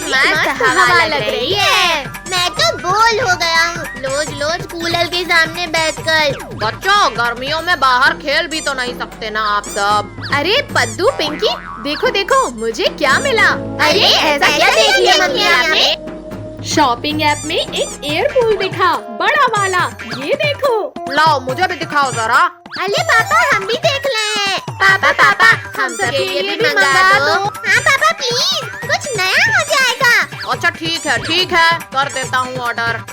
मस्त हवा लग रही है। मैं तो बोल हो गया हूँ रोज कूलर के सामने बैठकर। बच्चों, गर्मियों में बाहर खेल भी तो नहीं सकते ना आप सब। अरे पद्दू, पिंकी, देखो देखो मुझे क्या मिला। अरे ऐसा क्या देख लिया मम्मी आपने? शॉपिंग ऐप में एक एयर पूल दिखा, बड़ा वाला। ये देखो। लाओ मुझे भी दिखाओ जरा। अरे पापा, हम भी देख रहे हैं। पापा हम सबके लिए भी मंगा दो। हाँ पापा प्लीज, कुछ नया हो जाएगा। अच्छा ठीक है, कर देता हूँ ऑर्डर।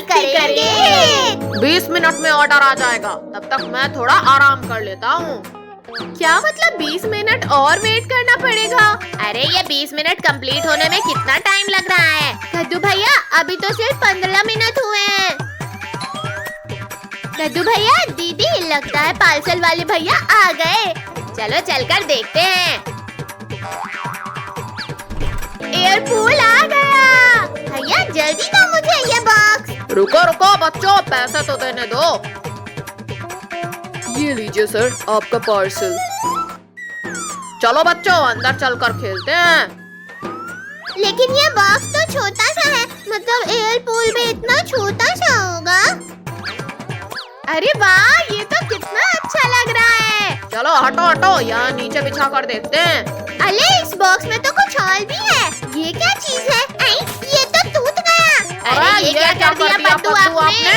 करेंगे। 20 मिनट में ऑर्डर आ जाएगा, तब तक मैं थोड़ा आराम कर लेता हूँ। क्या मतलब 20 मिनट और वेट करना पड़ेगा? अरे ये 20 मिनट कंप्लीट होने में कितना टाइम लग रहा है? कद्दू भैया, अभी तो सिर्फ 15 मिनट हुए हैं। कद्दू भैया, दीदी, लगता है पार्सल वाले भैया आ गए। चलो चलकर देखते हैं। एयर पूल आ गया। भैया जल्दी दो मुझे ये बॉक्स। रुको बच्चों, पैसे तो देने दो। ये लीजिए सर, आपका पार्सल। चलो बच्चों, अंदर चलकर खेलते हैं। लेकिन ये बॉक्स तो छोटा सा है, मतलब एयर पूल भी इतना छोटा सा होगा। अरे वाह, ये तो कितना अच्छा लग रहा है। चलो हटो, यहाँ नीचे बिछा कर देखते हैं। अरे इस बॉक्स में तो कुछ और भी है। ये क्या चीज है? ये तो टूट गया। अरे ये क्या कर दिया पद्दू आपने?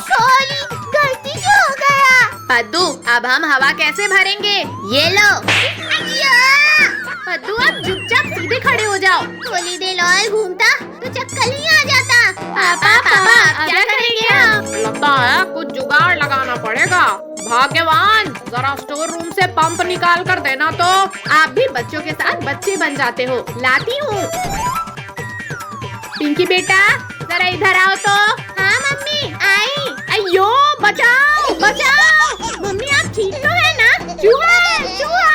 सॉरी, गलती से हो गया। पद्दू, अब हम हवा कैसे भरेंगे? ये लो। पद्दू, अब चुपचाप सीधे खड़े हो जाओ। थोड़ी देर और घूमता तो चक्कर ही आ जाता। पापा, अब क्या करेंगे हम? लगता है कुछ जुगाड़ लगाना पड़ेगा। भाग्यवान, जरा स्टोर रूम से पंप निकाल कर देना तो। आप भी बच्चों के साथ बच्चे बन जाते हो। लाती हूँ। पिंकी बेटा, जरा इधर आओ तो। हाँ मम्मी, आई। अयो, बचाओ। मम्मी, आप ठीक तो है ना? चूहा है, चूहा।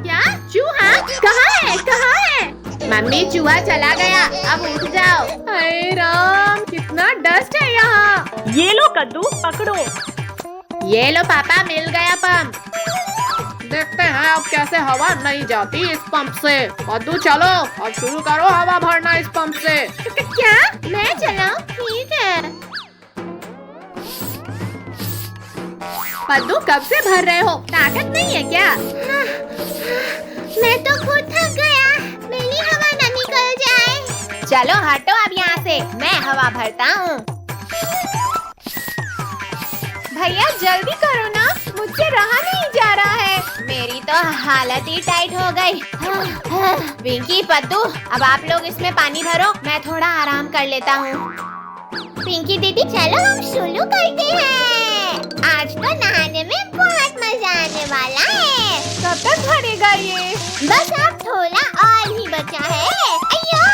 क्या चूहा? कहाँ है? मम्मी, चूहा चला गया, अब उठ जाओ। हाय राम, कितना डस्ट है यहाँ। ये लो कद्दू, पकड़ो। ये लो पापा, मिल गया पंप। देखते हैं अब कैसे हवा नहीं जाती इस पंप से। पद्दू चलो, अब शुरू करो हवा भरना इस पंप से। क्या मैं चलाऊं? ठीक है। पद्दू, कब से भर रहे हो? ताकत नहीं है क्या? मैं तो खुद थक गया, मेरी हवा न निकल जाए। चलो हटो अब यहाँ से, मैं हवा भरता हूँ। भैया जल्दी करो ना, मुझसे रहा नहीं जा रहा है। मेरी तो हालत ही टाइट हो गई। पिंकी, पद्दू, अब आप लोग इसमें पानी भरो, मैं थोड़ा आराम कर लेता हूँ। पिंकी दीदी, चलो हम शुरू करते हैं। आज तो नहाने में बहुत मजा आने वाला है। कब तक भरेगा ये? बस अब थोड़ा और ही बचा है। अयो,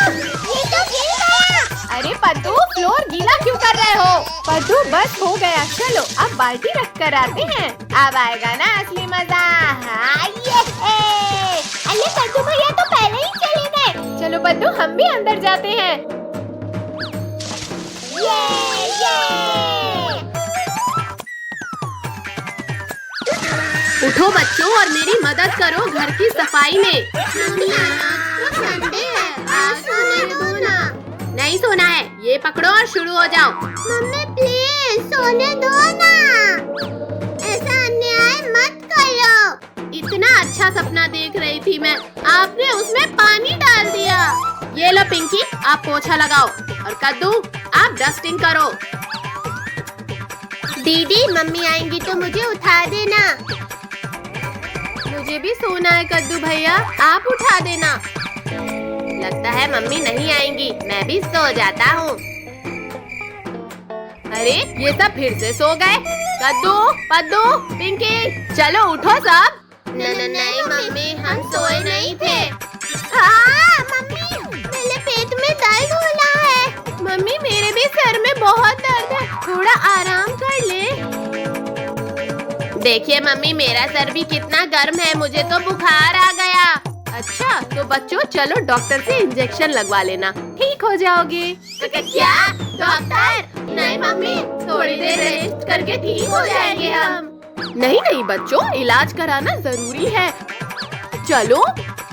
ये तो गिर गया। अरे पद्दू, फ्लोर गीला क्यों कर रहे हो? पद्दू, बस हो गया, चलो अब बाल्टी रख कर आते हैं। अब आएगा ना असली मजा। हाँ, ये है। अरे पद्दू भैया तो पहले ही चले गए। चलो पद्दू, हम भी अंदर जाते हैं। ये। उठो बच्चों और मेरी मदद करो घर की सफाई में। मम्मी, आज तो संडे है, आज सोने दो ना। नहीं सोना है, ये पकड़ो और शुरू हो जाओ। मम्मी प्लीज सोने दो ना, ऐसा अन्याय मत करो। इतना अच्छा सपना देख रही थी मैं, आपने उसमें पानी डाल दिया। ये लो पिंकी, आप पोछा लगाओ, और कद्दू आप डस्टिंग करो। दीदी, मम्मी आएंगी तो मुझे उठा देना। मुझे भी सोना है कद्दू भैया, आप उठा देना। लगता है मम्मी नहीं आएंगी, मैं भी सो जाता हूँ। अरे ये सब फिर से सो गए। कद्दू, पद्दू, पिंकी, चलो उठो सब। नहीं मम्मी, हम सोए नहीं थे। हाँ मम्मी, मेरे पेट में दर्द हो रहा है। मम्मी, मेरे भी सर में बहुत दर्द है, थोड़ा आराम कर ले। देखिए मम्मी, मेरा सर भी कितना गर्म है, मुझे तो बुखार आ गया। अच्छा तो बच्चों, चलो डॉक्टर से इंजेक्शन लगवा लेना, ठीक हो जाओगे। क्या डॉक्टर? नहीं मम्मी, थोड़ी देर रेस्ट करके ठीक हो जाएंगे हम। नहीं बच्चों, इलाज कराना जरूरी है। चलो।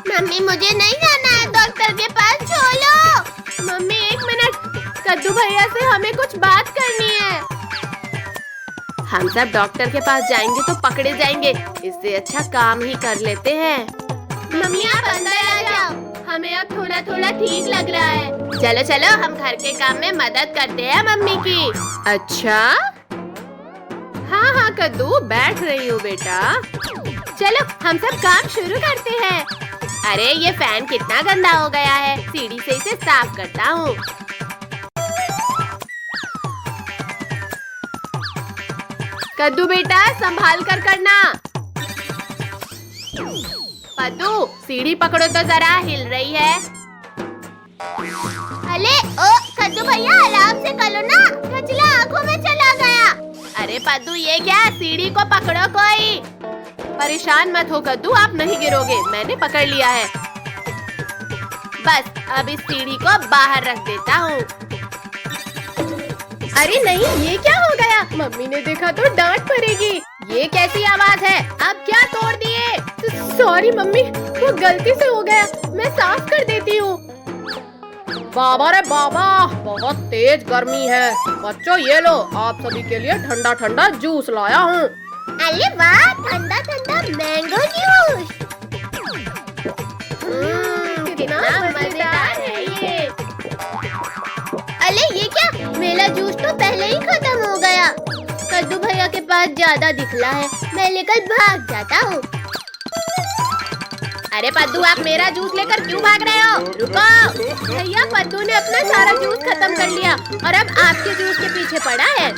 मम्मी मुझे नहीं जाना है डॉक्टर के पास, छोड़ो। मम्मी एक मिनट, कद्दू भैया से हमें कुछ बात करनी है। हम सब डॉक्टर के पास जाएंगे तो पकड़े जाएंगे, इससे अच्छा काम ही कर लेते हैं। मम्मी आप अंदर आ जाओ, हमें अब थोड़ा थोड़ा ठीक लग रहा है। चलो चलो हम घर के काम में मदद करते हैं मम्मी की। अच्छा हाँ हाँ कद्दू, बैठ रही हूँ बेटा। चलो हम सब काम शुरू करते हैं। अरे ये फैन कितना गंदा हो गया है, सीढ़ी से इसे साफ करता हूँ। कद्दू बेटा संभाल कर करना। पद्दू सीढ़ी पकड़ो तो जरा, हिल रही है। अरे ओ कद्दू भैया आराम से करो ना, कचला आंखों में चला गया। अरे पद्दू ये क्या, सीढ़ी को पकड़ो कोई। परेशान मत हो कद्दू, आप नहीं गिरोगे, मैंने पकड़ लिया है। बस अब इस सीढ़ी को बाहर रख देता हूँ। अरे नहीं, ये क्या हो गया? मम्मी ने देखा तो डांट पड़ेगी। ये कैसी आवाज है? अब क्या तोड़ दिए? सॉरी मम्मी, वो गलती से हो गया, मैं साफ कर देती हूँ। बाबा रे बाबा, बहुत तेज गर्मी है। बच्चों ये लो, आप सभी के लिए ठंडा ठंडा जूस लाया हूँ। अरे वाह, ठंडा ठंडा मैंगो जूस। कितना मजेदार है ये। अरे ये क्या, मेरा जूस तो पहले ही खत्म हो गया। कद्दू भैया के पास ज्यादा दिखला है, मैं लेकर भाग जाता हूँ। अरे पद्दू, आप मेरा जूस लेकर क्यों भाग रहे हो? रुको भैया, पद्दू ने अपना सारा जूस खत्म कर लिया और अब आपके जूस के पीछे पड़ा है।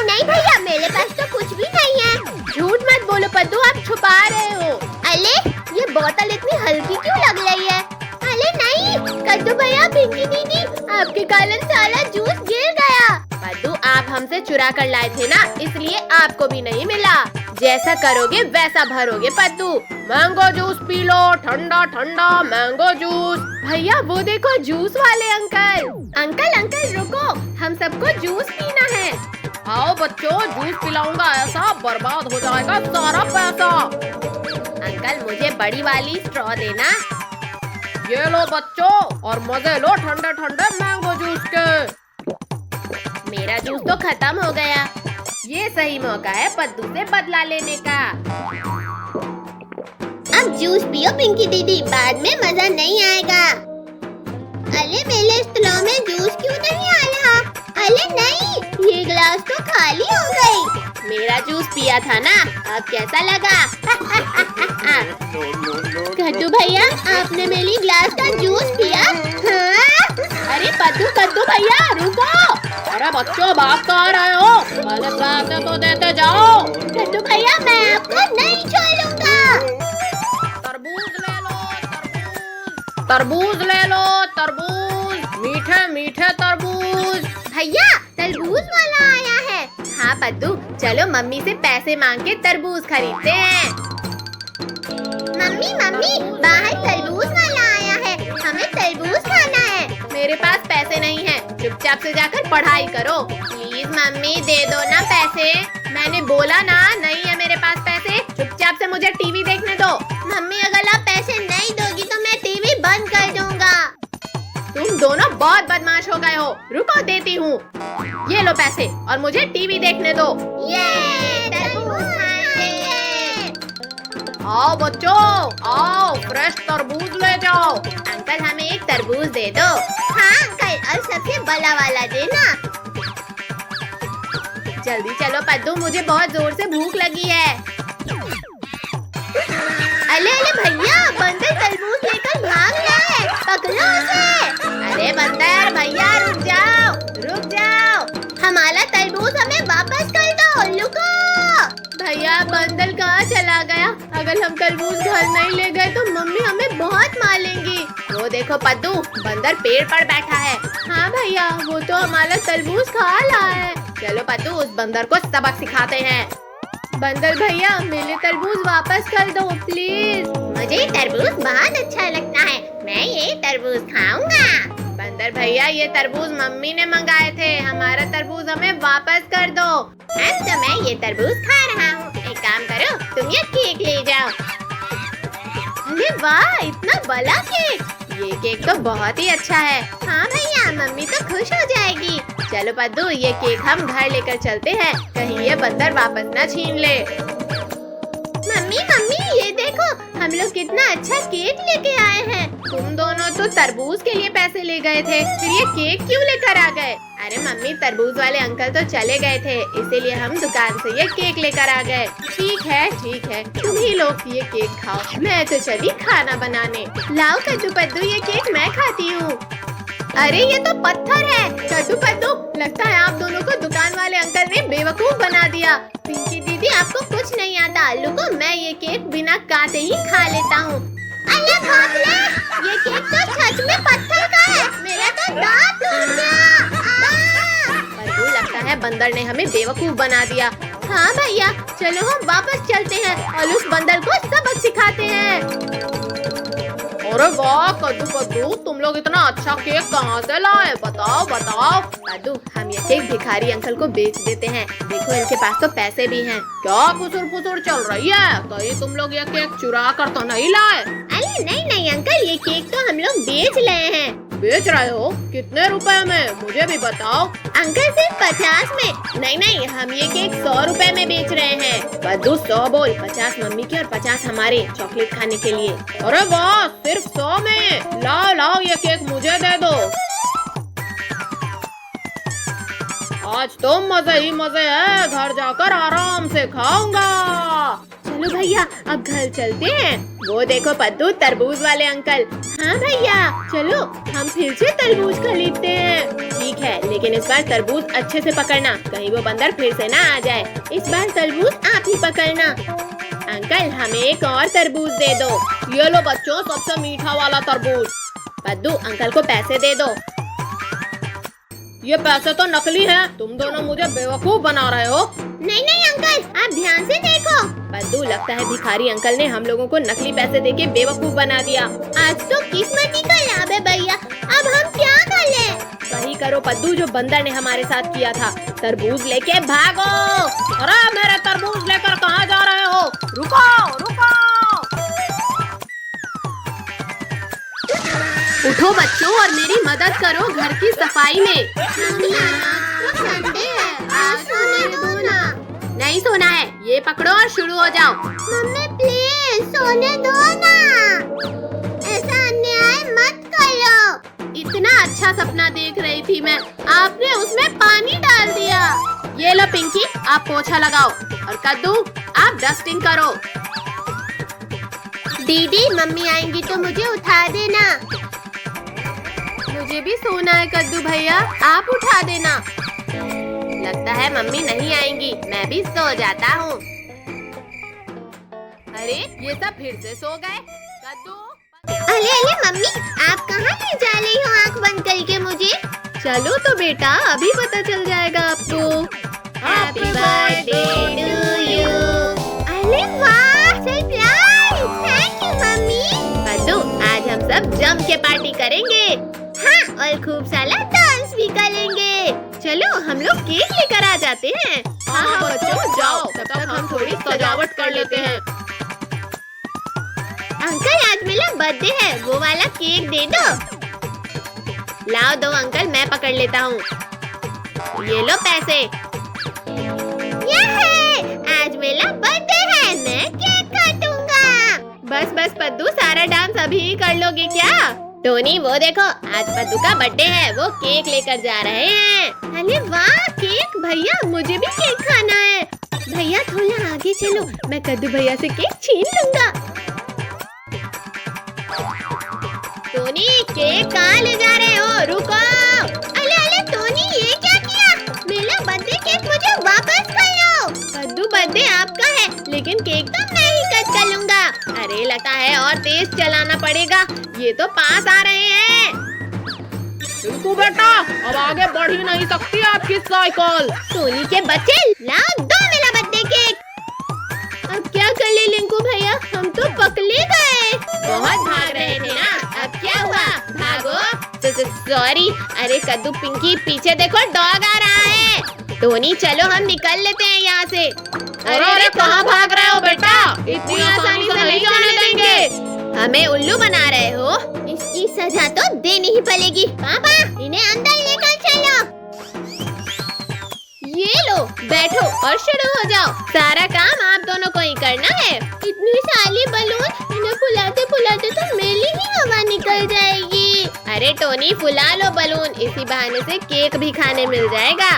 नहीं भैया, मेरे पास तो कुछ भी नहीं है। झूठ मत बोलो पद्दू, आप छुपा रहे हो। अरे ये बोतल इतनी हल्की क्यों लग रही है? अरे नहीं कद्दू भैया, पिंकी दीदी, आपके कारण सारा जूस गिर गया। पद्दू आप हमसे चुरा कर लाए थे ना, इसलिए आपको भी नहीं मिला। जैसा करोगे वैसा भरोगे पद्दू। मैंगो जूस पी लो, ठंडा ठंडा मैंगो जूस। भैया वो देखो, जूस वाले अंकल। अंकल अंकल रुको, हम सबको जूस पीना है। आओ बच्चों, जूस पिलाऊंगा, ऐसा बर्बाद हो जाएगा सारा पैसा। अंकल मुझे बड़ी वाली स्ट्रॉ देना। ये लो बच्चों, और मजे लो ठंडे ठंडे मैंगो जूस के। मेरा जूस तो खत्म हो गया, ये सही मौका है पद्दू से बदला लेने का। अब जूस पियो पिंकी दीदी, बाद में मजा नहीं आएगा। अरे मेरे स्ट्रॉ में जूस क्यों नहीं आ रहा? अरे नहीं, ये ग्लास तो खाली हो गई। मेरा जूस पिया था ना, अब कैसा लगा? कद्दू भैया, आपने मेरी ग्लास का जूस पिया? हाँ? अरे कद्दू भैया रुको। अरे बच्चों, भाग कहाँ रहे हो? पहले पैसे तो देते जाओ। कद्दू भैया, मैं आपको नहीं छोड़ूंगा। तरबूज ले लो, तरबूज ले लो, तरबूज, मीठे मीठे तरबूज। भैया तरबूज वाला आया है। हाँ पद्दू, चलो मम्मी से पैसे मांग के तरबूज खरीदते हैं। मम्मी मम्मी, बाहर तरबूज वाला आया है, हमें तरबूज खाना है। मेरे पास पैसे नहीं हैं, चुपचाप से जाकर पढ़ाई करो। प्लीज मम्मी दे दो ना पैसे। मैंने बोला ना, नहीं है मेरे पास पैसे, चुपचाप से मुझे टीवी देखने दो। मम्मी अगर आप पैसे नहीं दोगी तो मैं टीवी बंद कर दूंगा। तुम दोनों बहुत बदमाश हो गए हो। रुको देती हूँ, ये लो पैसे और मुझे टीवी देखने दो। ये तरबूज खाएंगे। आओ बच्चों, आओ, फ्रेश तरबूज ले जाओ। अंकल हमें एक तरबूज दे दो। हाँ अंकल, और सबसे बड़ा वाला देना। जल्दी चलो पद्दू, मुझे बहुत जोर से भूख लगी है। अरे भैया, बंदर तरबूज लेकर भाग रहा है, पकड़ो उसे। अरे बंदर भैया रुक जाओ, रुक जाओ। हमारा तरबूज हमें वापस कर दो, रुको। भैया बंदर कहाँ चला गया? अगर हम तरबूज घर नहीं ले गए तो मम्मी हमें बहुत मारेंगी। वो देखो पद्दू, बंदर पेड़ पर बैठा है। हाँ भैया, वो तो हमारा तरबूज खा रहा है। चलो पद्दू, उस बंदर को सबक सिखाते हैं। बंदर भैया, मेरे तरबूज वापस कर दो प्लीज। मुझे तरबूज बहुत अच्छा लगता है, मैं ये तरबूज खाऊंगा। बंदर भैया, ये तरबूज मम्मी ने मंगाए थे, हमारा तरबूज हमें वापस कर दो। अब तो मैं ये तरबूज खा रहा हूँ। एक काम करो, तुम ये केक ले जाओ। अरे वाह, इतना बड़ा केक! ये केक तो बहुत ही अच्छा है। हाँ भैया, मम्मी तो खुश हो जाएगी। चलो पद्दू, ये केक हम घर लेकर चलते हैं, कहीं ये बंदर वापस ना छीन ले। मम्मी मम्मी, ये देखो, हम लोग कितना अच्छा केक लेके आए हैं। तुम दोनों तो तरबूज के लिए पैसे ले गए थे, फिर ये केक क्यों लेकर आ गए? अरे मम्मी, तरबूज वाले अंकल तो चले गए थे, इसीलिए हम दुकान से ये केक लेकर आ गए। ठीक है, तुम ही लोग ये केक खाओ, मैं तो चली खाना बनाने। लाओ कद्दू पद्दू, ये केक मैं खाती हूँ। अरे ये तो पत्थर है। कद्दू पद्दू, लगता है आप दोनों को दुकान वाले अंकल ने बेवकूफ बना दिया। पिंकी दीदी, आपको कुछ नहीं आता। आलू को मैं ये केक बिना काटे ही खा लेता हूँ। अरे बाप रे, ये केक तो सच में पत्थर का है। मेरा तो दांत टूट गया। पद्दू, लगता है बंदर ने हमें बेवकूफ बना दिया। हाँ भैया, चलो हम वापस चलते हैं और उस बंदर को सबक सिखाते हैं। अरे वाह कद्दू पद्दू, तुम लोग इतना अच्छा केक कहाँ से लाए? बताओ बताओ। पद्दू, हम ये केक भिखारी अंकल को बेच देते हैं। देखो, इनके पास तो पैसे भी हैं। क्या फुसुर चल रही है? कहीं तुम लोग ये केक चुरा कर तो नहीं लाए? अरे नहीं अंकल, ये केक तो हम लोग बेच रहे हैं। बेच रहे हो? कितने रुपए में? मुझे भी बताओ। अंकल, सिर्फ 50 में। नहीं, हम ये केक 100 रुपए में बेच रहे हैं। पद्दू, 100 बोल। 50 मम्मी के और 50 हमारे चॉकलेट खाने के लिए। अरे वाह, सिर्फ 100 में? लाओ ये केक मुझे दे दो। आज तो मजे ही मजे है, घर जाकर आराम से खाऊंगा। चलो भैया, अब घर चलते हैं। वो देखो पद्दू, तरबूज वाले अंकल। हाँ भैया, चलो हम फिर से तरबूज खरीदते हैं। ठीक है, लेकिन इस बार तरबूज अच्छे से पकड़ना, कहीं वो बंदर फिर से ना आ जाए। इस बार तरबूज आप ही पकड़ना। अंकल, हमें एक और तरबूज दे दो। ये लो बच्चों, सबसे मीठा वाला तरबूज। पद्दू, अंकल को पैसे दे दो। ये पैसे तो नकली हैं। तुम दोनों मुझे बेवकूफ बना रहे हो। नहीं अंकल, आप ध्यान से देखो। पद्दू, लगता है भिखारी अंकल ने हम लोगों को नकली पैसे देके बेवकूफ बना दिया। आज तो किस्मत का लाभ है भैया, अब हम क्या कर ले? वही करो पद्दू, जो बंदर ने हमारे साथ किया था। तरबूज लेके भागो। अरे मेरे तरबूज लेकर कहाँ जा रहे हो? रुको। उठो बच्चों और मेरी मदद करो घर की सफाई में। संडे है, आज सोने दो ना। नहीं सोना है, ये पकड़ो और शुरू हो जाओ। मम्मी प्लीज सोने दो ना, ऐसा अन्याय मत करो। इतना अच्छा सपना देख रही थी मैं, आपने उसमें पानी डाल दिया। ये लो पिंकी, आप पोछा लगाओ और कद्दू, आप डस्टिंग करो। दीदी, मम्मी आएंगी तो मुझे उठा देना। मुझे भी सोना है कद्दू भैया, आप उठा देना। लगता है मम्मी नहीं आएंगी, मैं भी सो जाता हूँ। अरे ये सब फिर से सो गए। कद्दू, अरे मम्मी, आप कहाँ ले जा रही हो आँख बंद करके मुझे? चलो तो बेटा, अभी पता चल जाएगा आपको। Happy birthday to you. अरे वाह, सरप्राइज! Thank you mummy. कद्दू, आज हम सब जम के पार्टी करेंगे। हाँ, और खूब सारा डांस भी करेंगे। चलो हम लोग केक लेकर आ जाते हैं। हाँ बच्चों, जाओ, तब तक हम थोड़ी सजावट कर लेते हैं। अंकल, आज मेरा बर्थडे है, वो वाला केक दे दो। लाओ दो अंकल, मैं पकड़ लेता हूँ। ये लो पैसे। आज मेरा बर्थडे है, मैं केक काटूंगा। बस पद्दू, सारा डांस अभी ही कर लोगे क्या? टोनी, वो देखो, आज पद्दू का बर्थडे है, वो केक लेकर जा रहे हैं। अरे वाह, केक! भैया, मुझे भी केक खाना है। भैया थोड़ा आगे चलो, मैं कद्दू भैया से केक छीन लूंगा। टोनी, केक कहाँ ले जा रहे हो? रुको। अरे टोनी, ये क्या किया? मेरा बर्थडे केक मुझे वापस कर लो। कद्दू, बर्थडे आपका है, लेकिन केक तो मैं ही कट कर लूंगा। अरे लगता है और तेज चलाना पड़ेगा, ये तो पास आ रहे हैं। रिंकू बेटा, अब आगे बढ़ ही नहीं सकती आपकी साइकिल। टोनी के बच्चे, लाओ दो मेरा बर्थडे केक। अब क्या कर ले लिंकू भैया, हम तो पकड़े गए। बहुत भाग रहे थे ना, अब क्या हुआ? भागो। सॉरी। अरे कद्दू, पिंकी, पीछे देखो, डॉग आ रहा है। टोनी, चलो हम निकल लेते हैं यहाँ से। अरे कहाँ भाग रहे हो बेटा? इतनी आसानी से नहीं जाने देंगे। हमें उल्लू बना रहे हो? इसकी सजा तो देनी ही पड़ेगी। पापा, इन्हें अंदर लेकर चलो। ये लो, बैठो और शुरू हो जाओ। सारा काम आप दोनों को ही करना है। इतनी सारी बलून, इन्हें फुलाते फुलाते तो मेरी ही हवा निकल जाएगी। अरे टोनी, फुला लो बलून, इसी बहाने से केक भी खाने मिल जाएगा।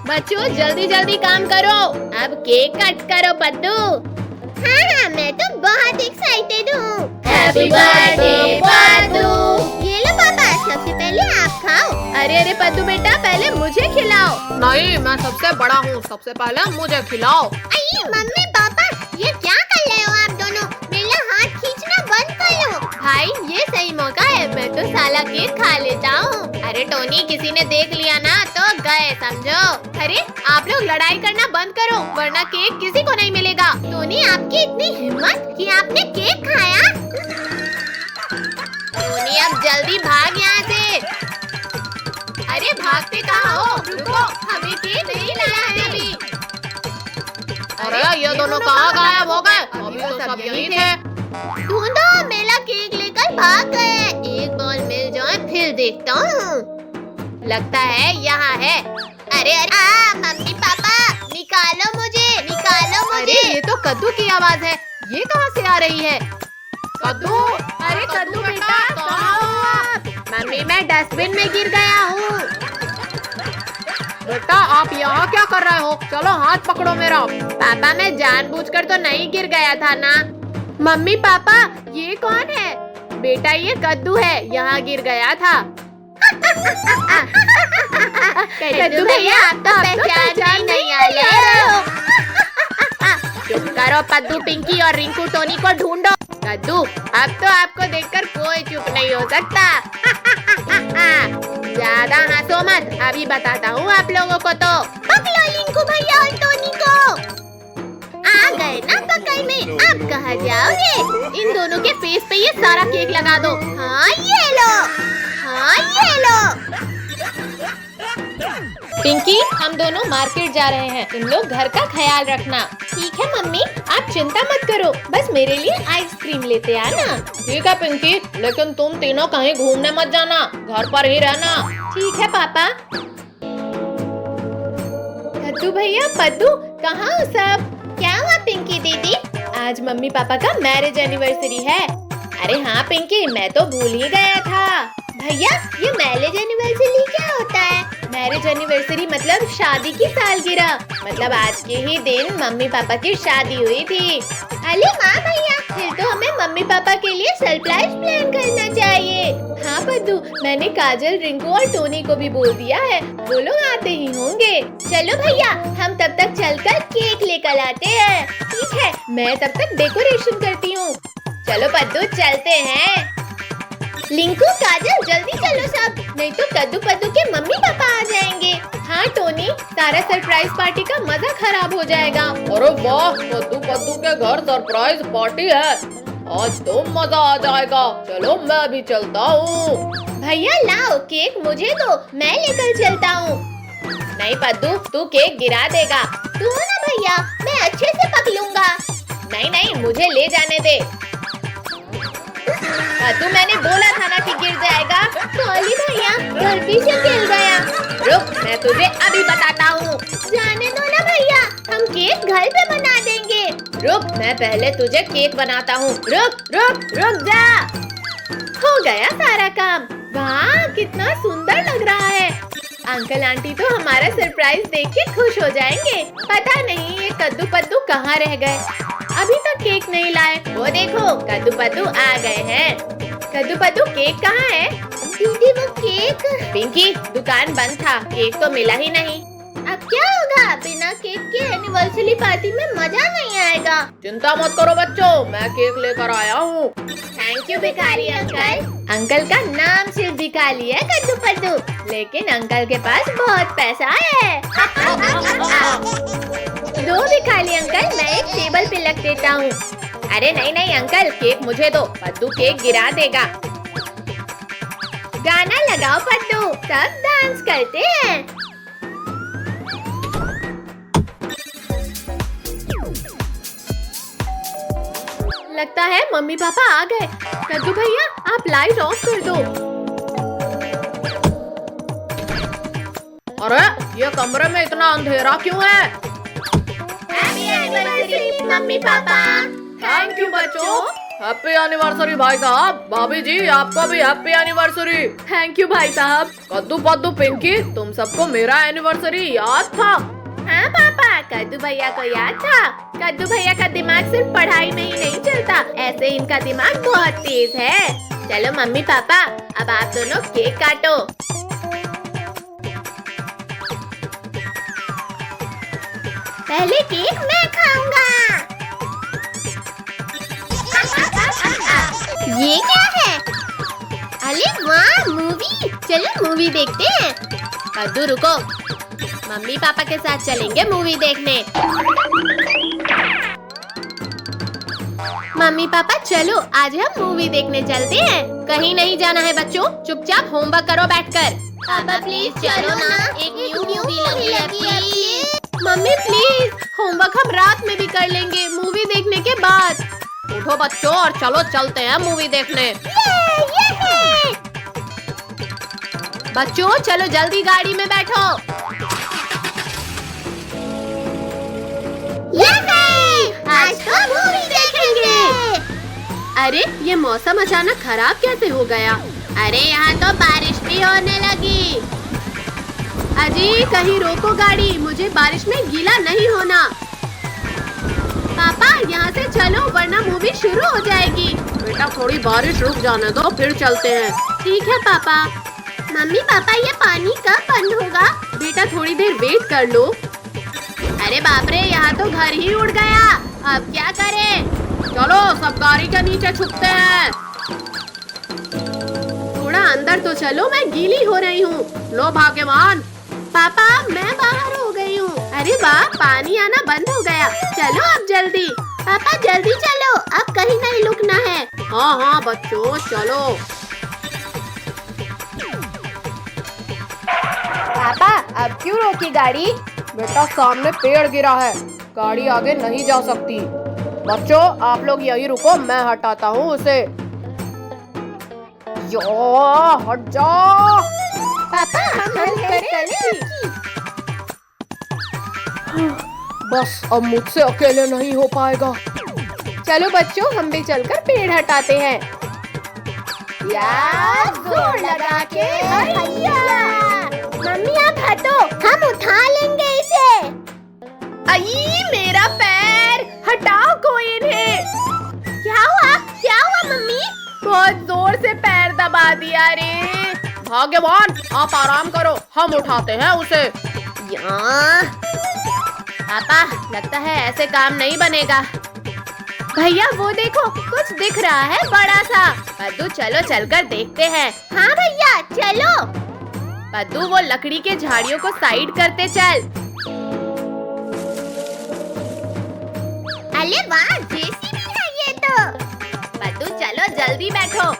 बच्चों जल्दी जल्दी काम करो, अब केक कट करो पद्दू। हाँ, मैं तो बहुत एक्साइटेड हूँ। Happy birthday Paddu. ये लो पापा, सबसे पहले आप खाओ। अरे पद्दू बेटा, पहले मुझे खिलाओ। नहीं, मैं सबसे बड़ा हूँ, सबसे पहले मुझे खिलाओ। अरे मम्मी पापा, ये क्या कर रहे हो आप दोनों? मेरा हाथ खींचना बंद करो। भाई, ये सही मौका है, मैं तो साला केक खा लेता हूँ। अरे टोनी, किसी ने देख लिया ना तो गए समझो। अरे आप लोग लड़ाई करना बंद करो, वरना केक किसी को नहीं मिलेगा। टोनी, आपकी इतनी हिम्मत कि आपने केक खाया? टोनी, अब जल्दी भाग यहाँ से। अरे भागते कहाँ हो? रुको, हमें केक नहीं लाना है अभी। अरे ये दोनों कहाँ गायब हो गए? अभी तो सब यहीं थे। ढूंढो, मेरा केक लेकर भाग गए। एक बॉल मिल जाए फिर देखता हूँ। लगता है यहाँ है। अरे मम्मी पापा, निकालो मुझे, निकालो मुझे। अरे ये तो कद्दू की आवाज है, ये कहाँ से आ रही है? कद्दू, अरे कद्दू बेटा, कहाँ हो आप? मम्मी, मैं डस्टबिन में गिर गया हूँ। बेटा आप यहाँ क्या कर रहे हो? चलो हाथ पकड़ो मेरा। पापा, मैं जानबूझकर तो नहीं गिर गया था ना। मम्मी पापा, ये कौन है? बेटा ये कद्दू है, यहाँ गिर गया था। कद्दू भैया, आप तो पहचान नहीं आए। चुप करो पद्दू, पिंकी और रिंकू टोनी को ढूंढो। कद्दू, अब तो आपको देखकर कोई चुप नहीं हो सकता। ज्यादा हंसो मत, अभी बताता हूँ आप लोगों को तो। पकड़ो रिंकू भैया और टोनी को। आ गए ना पकड़ में, अब कहाँ जाओगे? इन दोनों के फेस पे ये सारा केक लगा दो। हाँ ये लो, हाँ ये लो। पिंकी, हम दोनों मार्केट जा रहे हैं, तुम लोग घर का ख्याल रखना। ठीक है मम्मी, आप चिंता मत करो, बस मेरे लिए आइसक्रीम लेते आना। ठीक है पिंकी, लेकिन तुम तीनों कहीं घूमने मत जाना, घर पर ही रहना। ठीक है पापा। कद्दू भैया, पद्दू, कहाँ हो सब? क्या हुआ पिंकी दीदी? आज मम्मी पापा का मैरिज एनिवर्सरी है। अरे हाँ पिंकी, मैं तो भूल ही गया था। भैया, ये मैरिज एनिवर्सरी क्या होता है? मैरिज एनिवर्सरी मतलब शादी की सालगिरह। मतलब आज के ही दिन मम्मी पापा की शादी हुई थी। अरे माँ भैया, फिर तो हमें मम्मी पापा के लिए सरप्राइज प्लान करना चाहिए। हाँ पद्दू, मैंने काजल, रिंकू और टोनी को भी बोल दिया है, वो लोग आते ही होंगे। चलो भैया, हम तब तक चलकर केक लेकर आते हैं। ठीक है, मैं तब तक डेकोरेशन करती हूँ। चलो पद्दू, चलते हैं। लिंकू, काजल, जल्दी चलो सब, नहीं तो कद्दू पद्दू के मम्मी पापा आ जाएंगे। हाँ टोनी, सारा सरप्राइज पार्टी का मजा खराब हो जाएगा। अरे वाह, कद्दू पद्दू के घर सरप्राइज पार्टी है, आज तो मजा आ जाएगा। चलो मैं भी चलता हूँ। भैया लाओ केक, मुझे दो, मैं लेकर चलता हूँ। नहीं पद्दू, तू केक गिरा देगा। तू ना भैया, मैं अच्छे से पकड़ूंगा। नहीं, मुझे ले जाने दे। तू, मैंने बोला था ना कि गिर जाएगा। सॉरी भैया, गलती से गिर गया। रुक, मैं तुझे अभी बताता हूँ। जाने दो ना भैया, हम केक घर पे बना देंगे। रुक, मैं पहले तुझे केक बनाता हूँ। रुक जा। हो गया सारा काम। वाह, कितना सुंदर लग रहा है। अंकल आंटी तो हमारा सरप्राइज देख के खुश हो जाएंगे। पता नहीं ये कद्दू पद्दू कहाँ रह गए, अभी तक केक नहीं लाए। वो देखो, कद्दू पद्दू आ गए हैं। कद्दू पद्दू, केक कहाँ है? दीदी वो केक। पिंकी, दुकान बंद था, केक तो मिला ही नहीं। अब क्या होगा? बिना केक के एनिवर्सरी पार्टी में मजा नहीं आएगा। चिंता मत करो बच्चों, मैं केक लेकर आया हूँ। थैंक यू भिखारी अंकल। अंकल का नाम सिर्फ भिखारी है कद्दू पद्दू, लेकिन अंकल के पास बहुत पैसा है। दो भिखारी अंकल, मैं एक टेबल पे रख देता हूँ। अरे नहीं अंकल, केक मुझे दो, पद्दू केक गिरा देगा। गाना लगाओ पद्दू, सब डांस करते हैं। लगता है मम्मी पापा आ गए। कद्दू भैया आप लाइट ऑफ कर दो। अरे ये कमरे में इतना अंधेरा क्यों है? Happy anniversary mummy papa. Thank you बच्चों। हैप्पी एनिवर्सरी भाई साहब। भाभी जी आपको भी हैप्पी एनिवर्सरी। थैंक यू भाई साहब। कद्दू पद्दू पिंकी तुम सबको मेरा एनिवर्सरी याद था? हाँ पापा, कद्दू भैया को याद था। कद्दू भैया का दिमाग सिर्फ पढ़ाई में ही नहीं चलता, ऐसे इनका दिमाग बहुत तेज है। चलो मम्मी पापा अब आप दोनों केक काटो। पहले केक मैं खाऊंगा। ये क्या है? अरे वाह, मूवी। चलो मूवी देखते हैं। कद्दू रुको, मम्मी पापा के साथ चलेंगे मूवी देखने। मम्मी पापा चलो आज हम मूवी देखने चलते हैं। कहीं नहीं जाना है बच्चों, चुपचाप होमवर्क करो बैठकर। पापा प्लीज चलो ना, एक न्यू मूवी लगी है प्लीज। मम्मी प्लीज, होमवर्क हम रात में भी कर लेंगे मूवी देखने के बाद। उठो बच्चों और चलो चलते हैं मूवी देखने। बच्चों चलो जल्दी गाड़ी में बैठो। आज तो मूवी देखेंगे। अरे ये मौसम अचानक खराब कैसे हो गया? अरे यहाँ तो बारिश भी होने लगी। अजी कहीं रोको गाड़ी, मुझे बारिश में गीला नहीं होना। पापा यहाँ से चलो वरना मूवी शुरू हो जाएगी। बेटा थोड़ी बारिश रुक जाने दो फिर चलते हैं। ठीक है पापा। मम्मी पापा ये पानी कब बंद होगा? बेटा थोड़ी देर वेट कर लो। अरे बाप रे, यहाँ तो घर ही उड़ गया। अब क्या करें? चलो सब गाड़ी के नीचे छुपते हैं। थोड़ा अंदर तो चलो, मैं गीली हो रही हूँ। लो भाग्यवान। पापा मैं बाहर हो गई हूँ। अरे वाह, पानी आना बंद हो गया। चलो अब जल्दी। पापा जल्दी चलो, अब कहीं नहीं रुकना है। हाँ हाँ बच्चों चलो। पापा अब क्यों रोकी गाड़ी? बेटा सामने पेड़ गिरा है, गाड़ी आगे नहीं जा सकती। बच्चों आप लोग यहीं रुको, मैं हटाता हूँ उसे। यो हट जा। पापा हम हेल्प करें? बस अब मुझसे अकेले नहीं हो पाएगा। चलो बच्चों हम भी चलकर पेड़ हटाते हैं। यार जोर लगा के मम्मी आप हटो, हम उठा लेंगे इसे। आई मेरा पैर, हटाओ कोई इन्हें। क्या हुआ मम्मी? बहुत जोर से पैर दबा दिया रे। भाग्यवान आप आराम करो, हम उठाते हैं उसे। पापा लगता है ऐसे काम नहीं बनेगा। भैया वो देखो, कुछ दिख रहा है बड़ा सा। पद्दू चलो चलकर देखते हैं। हाँ भैया चलो। पद्दू वो लकड़ी के झाड़ियों को साइड करते चल। अरे वाह, जेसीबी है ये तो। पद्दू चलो जल्दी बैठो।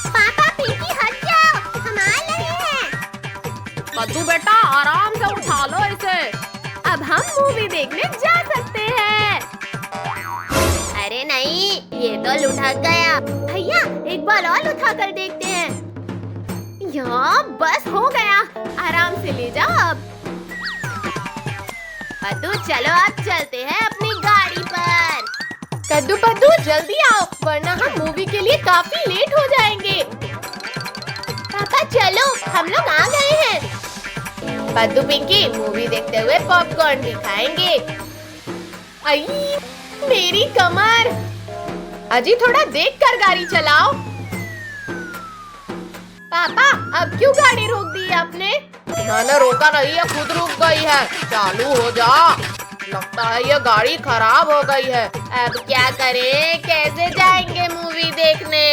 पापा पिंकी हट जाओ, हम आ रहे हैं। पद्दू बेटा आराम से उठा लो इसे। अब हम मूवी देखने जा सकते हैं। अरे नहीं, ये तो लुढ़क गया। भैया एक बार और उठा कर देखते हैं। यहाँ बस हो गया, आराम से ले जाओ अब। पद्दू चलो अब चलते हैं अपनी गाड़ी पर। कद्दू पद्दू जल्दी आओ वरना हम मूवी के लिए काफी लेट हो जाएंगे। पापा चलो, हम लोग आ गए हैं। पद्दू पिंकी मूवी देखते हुए पॉपकॉर्न भी खाएंगे। आई मेरी कमर। अजी थोड़ा देखकर गाड़ी चलाओ। पापा अब क्यों गाड़ी रोक दी आपने? मैंने रोका नहीं है, खुद रुक गई है। चालू हो जा। लगता है ये गाड़ी खराब हो गई है। अब क्या करें, कैसे जाएंगे मूवी देखने?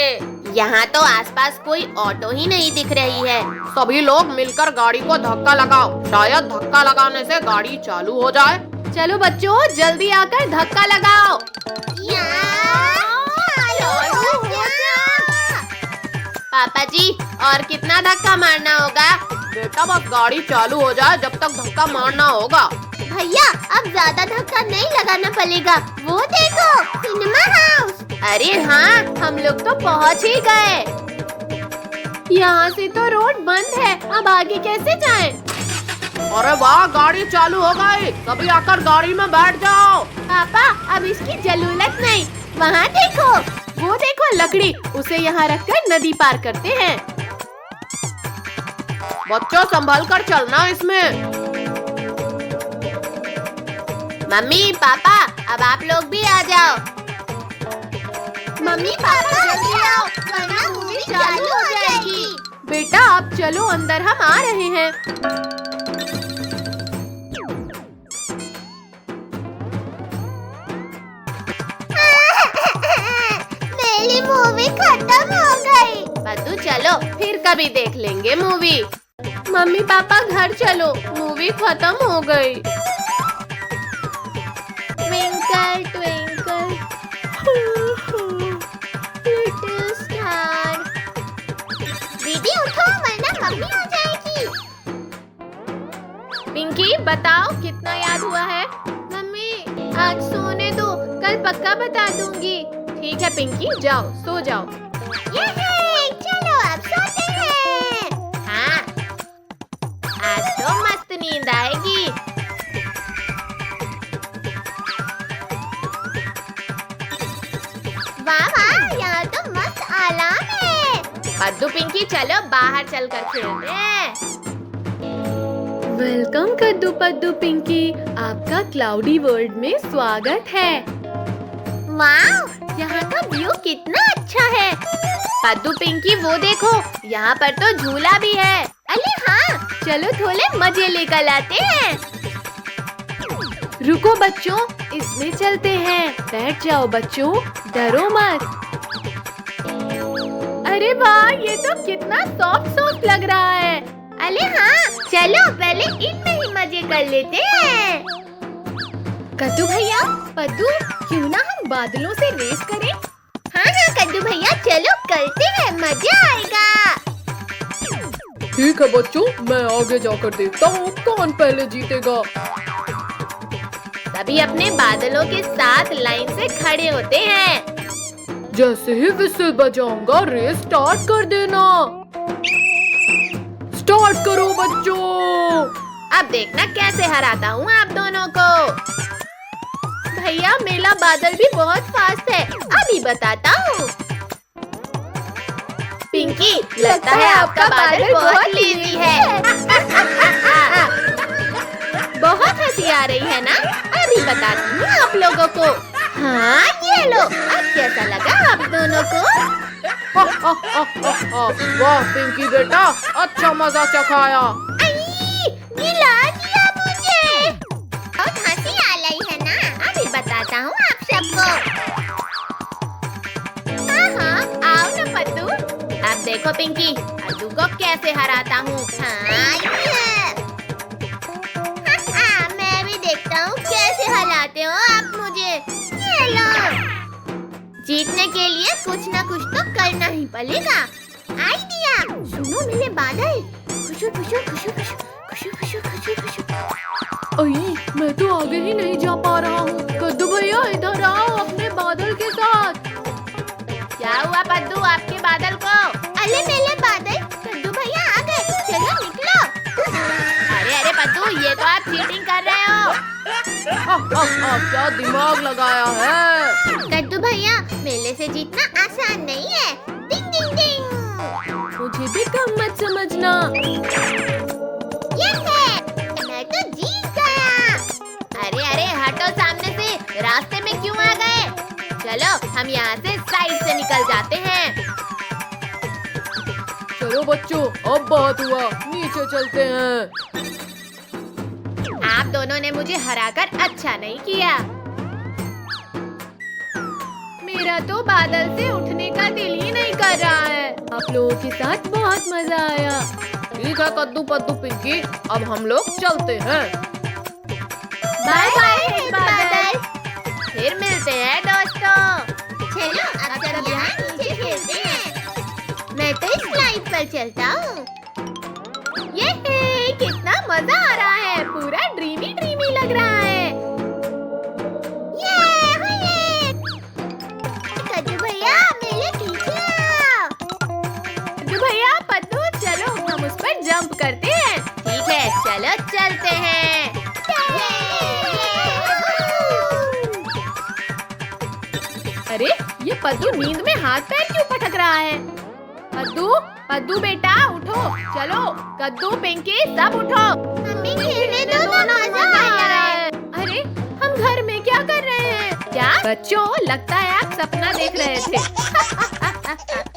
यहाँ तो आसपास कोई ऑटो ही नहीं दिख रही है। सभी लोग मिलकर गाड़ी को धक्का लगाओ, शायद धक्का लगाने से गाड़ी चालू हो जाए। चलो बच्चों जल्दी आकर धक्का लगाओ। पापा जी और कितना धक्का मारना होगा? बेटा बस गाड़ी चालू हो जाए जब तक धक्का मारना होगा। भैया अब ज्यादा धक्का नहीं लगाना पड़ेगा। वो देखो सिनेमा हाउस। अरे हाँ, हम लोग तो पहुँच ही गए। यहाँ से तो रोड बंद है, अब आगे कैसे जाएं? अरे वाह, गाड़ी चालू हो गई। सभी आकर गाड़ी में बैठ जाओ। पापा अब इसकी जरूरत नहीं। वहाँ देखो, वो देखो लकड़ी, उसे यहाँ रखकर नदी पार करते हैं। बच्चों संभल कर चलना इसमें। मम्मी पापा अब आप लोग भी आ जाओ। मम्मी पापा जल्दी आओ वरना मूवी चालू हो जाएगी। बेटा आप चलो अंदर, हम आ रहे हैं। मेरी मूवी खत्म हो गई। पद्दू चलो फिर कभी देख लेंगे मूवी। मम्मी पापा घर चलो, मूवी खत्म हो गई। Twinkle twinkle little star. दीदी उठो वरना मम्मी आ जाएगी। पिंकी बताओ कितना याद हुआ है? मम्मी आज सोने दो, कल पक्का बता दूंगी। ठीक है पिंकी, जाओ सो जाओ। चलो अब सोते हैं। हाँ आज तो मस्त नींद आएगी। वाह वाह, यहाँ तो मस्त अलार्म है। पद्दू पिंकी चलो बाहर चलकर खेलते हैं। वेलकम कद्दू पद्दू पिंकी, आपका क्लाउडी वर्ल्ड में स्वागत है। वाह, यहाँ का व्यू कितना अच्छा है। पद्दू पिंकी वो देखो, यहाँ पर तो झूला भी है। अरे हाँ, चलो थोड़े मजे लेकर आते हैं। रुको बच्चों, इसमें चलते हैं। बैठ जाओ बच्चों, डरो मत। अरे वाह, ये तो कितना सॉफ्ट सॉफ्ट लग रहा है। अरे हाँ, चलो पहले इनमें ही मजे कर लेते हैं। कद्दू भैया, पद्दू क्यों ना हम बादलों से रेस करें? हाँ हाँ कद्दू भैया, चलो करते हैं, मजा आएगा। ठीक है बच्चों, मैं आगे जाकर देखता हूँ कौन पहले जीतेगा। सभी अपने बादलों के साथ लाइन से खड़े होते हैं। जैसे ही विसिल बजाऊंगा रेस स्टार्ट कर देना। स्टार्ट करो बच्चों। अब देखना कैसे हराता हूँ आप दोनों को। भैया मेरा बादल भी बहुत फास्ट है, अभी बताता हूँ। पिंकी लगता है आपका बादल बहुत लेजी है। बहुत हंसी आ रही है ना? अभी बताती हूँ आप लोगों को। हाँ ये लो, अब कैसा लगा आप दोनों को? वाह पिंकी बेटा, अच्छा मजा चखाया। गिला दिया मुझे। बहुत हंसी आ रही है ना? अभी बताता हूँ आप सबको। हाँ हाँ आओ ना पद्दू। अब देखो पिंकी, पद्दू को कैसे हराता हूँ। मैं भी देखता हूँ कैसे हराते हो आप मुझे। ये लो। जीतने के लिए कुछ ना कुछ तो करना ही पड़ेगा। आइडिया, सुनो मेरे बादल। खुशू खुशू खुशू खुशू खुशू खुशू खुशू खुशू। अई, मैं तो आगे ही नहीं जा पा रहा हूँ। कद्दू भैया इधर आओ अपने बादल के साथ। क्या हुआ पद्दू आपके बादल को? अरे मेरे बादल, कद्दू भैया आ गए, चलो निकलो। अरे अरे पद्दू, ये तो आप चीटिंग कर रहे हो। क्या दिमाग लगाया है। कद्दू भैया, मेले से जीतना आसान नहीं है। डिंग डिंग डिंग। मुझे भी कम मत समझना। ये है, मैं तो जीत गया। अरे अरे हटो सामने से, रास्ते में क्यों आ गए? चलो हम यहाँ से साइड से निकल जाते हैं। चलो बच्चों, अब बहुत हुआ, नीचे चलते हैं। आप दोनों ने मुझे हराकर अच्छा नहीं किया। मेरा तो बादल से उठने का दिल ही नहीं कर रहा है। आप लोगों के साथ बहुत मजा आया। ठीक है कद्दू पद्दू पिंकी, अब हम लोग चलते हैं। बाय बाय बादल, फिर मिलते हैं दोस्तों। चलो अब सब यहाँ नीचे खेलते हैं। मैं तो इस स्लाइड पर चलता हूँ। ये कितना मजा आ रहा है, पूरा ड्रीमी ड्रीमी लग रहा जंप करते हैं। ठीक है, चलो चलते हैं। अरे ये पद्दू नींद में हाथ पैर क्यों पटक रहा है? पद्दू, पद्दू बेटा उठो, चलो कद्दू पिंकी सब उठो। मम्मी खेलने दो ना, मजा आएगा। अरे हम घर में क्या कर रहे हैं? क्या बच्चों, लगता है आप सपना देख रहे थे।